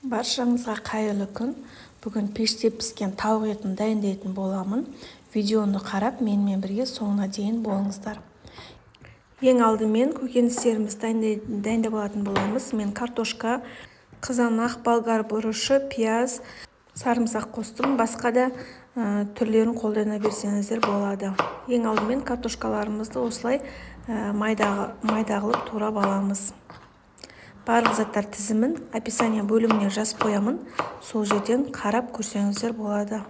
Баршаңызға қайырлы күн. Бүгін пеште піскен тауық етін дайындайтын боламын. Видеоны қарап, менімен бірге соңына дейін болыңыздар. Ең алдымен көкөністерімізді дайындап алатын боламыз. Мен картошка, қызанақ, болгар бұрышы, пияз, сарымсақ қостым. Басқа да түрлерін қолдана берсеңіздер болады. Ең алдымен картошкаларымызды осылай майдағылып турап аламыз. Барлық заттар тізімін описание бөліміне жазып қоямын. Сол жерден қарап көрсеңіздер болады.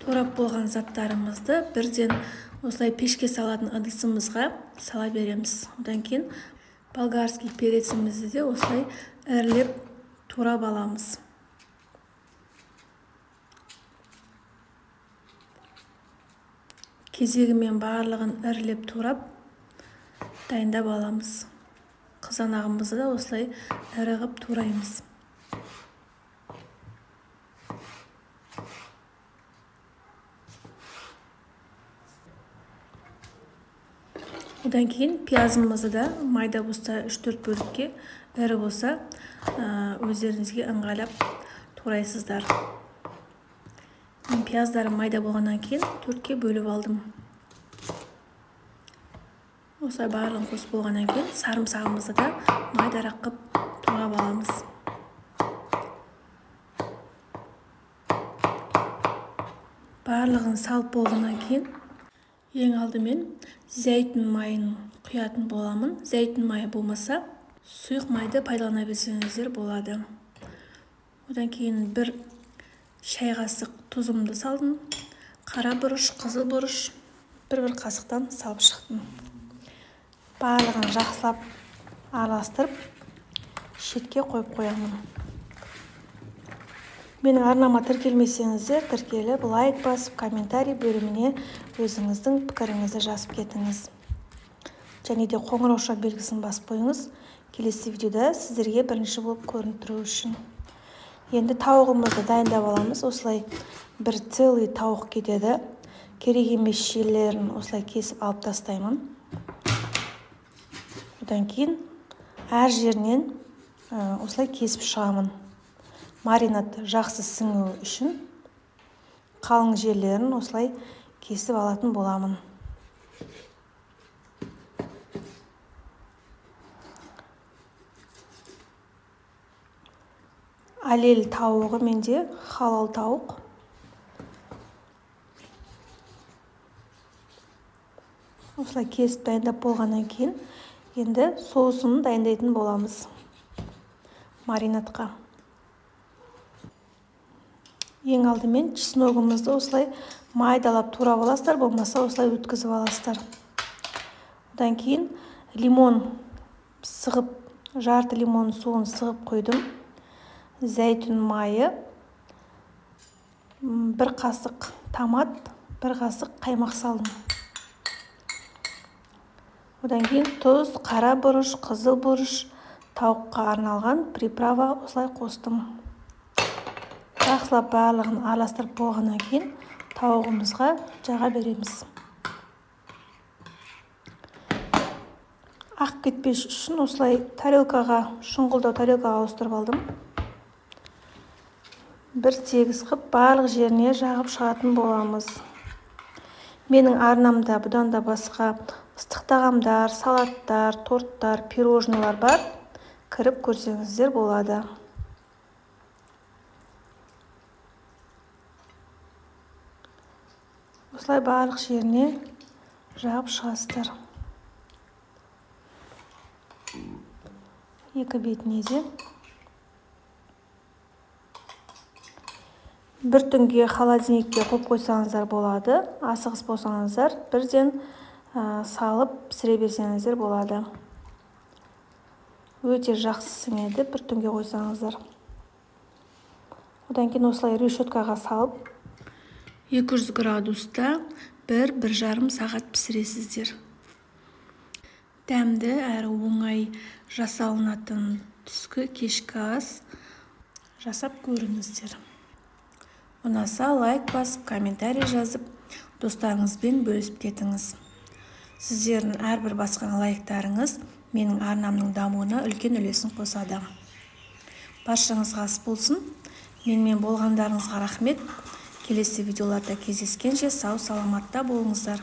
Турап болған заттарымызды бірден осылай пешке салатын ыдысымызға сала береміз. Одан кейін болгарский перецімізді де осылай ірілеп турап аламыз. Кезегімен барлығын ірілеп турап дайындап аламыз. Қызанағымызды да осылай ірі ғып тураймыз. Одан кейін пиязымызды да майда болса 3-4 бөлікке, ірі болса өздеріңізге ыңғайлап турайсыздар. Мен пияздарым майда болғаннан кейін 4-ке бөліп алдым. Осылай барлығын қосып болғаннан кейін сарымсағымызды да майдарақ қып турап аламыз. Барлығын салып болғаннан кейін ең алдымен зәйтүн майын құятын боламын. Зәйтүн майы болмаса, сұйық майды пайдалана берсеңіздер болады. Одан кейін 1 шай қасық тұзымды салдым. Қара бұрыш, қызыл бұрыш 1 қасықтан салып шықтым. Барлығын жақсылап араластырып, шетке қойып қоямын. Менің арнама тіркелмесеңіздер, тіркеліп, лайк басып, комментарий бөліміне өзіңіздің пікіріңізді жазып кетіңіз. Және де қоңырауша белгісін басып қойыңыз, келесі видеода сіздерге бірінші болып көрініп тұру үшін. Енді тауығымызды дайындап аламыз. Осылай 1 целый тауық кетеді. Керек емес жерлерін осылай кесіп алып тастаймын. Одан кейін әр жерінен осылай кесіп шығамын. Маринад жақсы сіңу үшін қалың жерлерін осылай кесіп алатын боламын. Алел тауығы менде халал тауық. Осылай кесіп дайындап болғаннан кейін енді соусын дайындайтын боламыз маринадқа. Ең алдымен чесногымызды осылай майдалап турап аласыздар, болмаса осылай өткізіп аласыздар. Одан кейін лимон сығып, жарты лимон суын сығып қойдым. Зәйтүн майы, 1 қасық томат, 1 қасық қаймақ салдым. Одан кейін тұз, қара бұрыш, қызыл бұрыш, тауыққа арналған приправа осылай қостым. Жақсылап барлығын араластырып болғаннан кейін тауығымызға жаға береміз. Ақ кетпеш үшін осылай шұңғылдау тарелкаға ауыстырып алдым. 1 тегіс қып барлық жеріне жағып шығатын боламыз. Менің арнамда бұдан да басқа ыстық тағамдар, салаттар, торттар, пирожныйлар бар. Кіріп көрсеңіздер болады. Осылай барлық жеріне жағып шығасыздар. 2 бетіне де. 1 түнге холодильникке қойып қойсаңыздар болады. Асығыс болсаңыздар, бірден салып пісіре берсеңіздер болады. Өте жақсы сіңеді, 1 түнге қойсаңыздар. Одан кейін осылай решеткаға салып 200 градуста 1-1,5 сағат пісіресіздер. Дәмді әрі оңай жасалынатын түскі кешкі ас жасап көріңіздер. Ұнаса лайк басып, комментарий жазып, достарыңызбен бөлісіп кетіңіз. Сіздердің әрбір басқан лайктарыңыз менің арнамның дамуына үлкен үлесін қосады. баршаңызға ас болсын. Менімен болғандарыңызға рахмет. Келесі видеоларда кездескенше сау саламатта болыңыздар.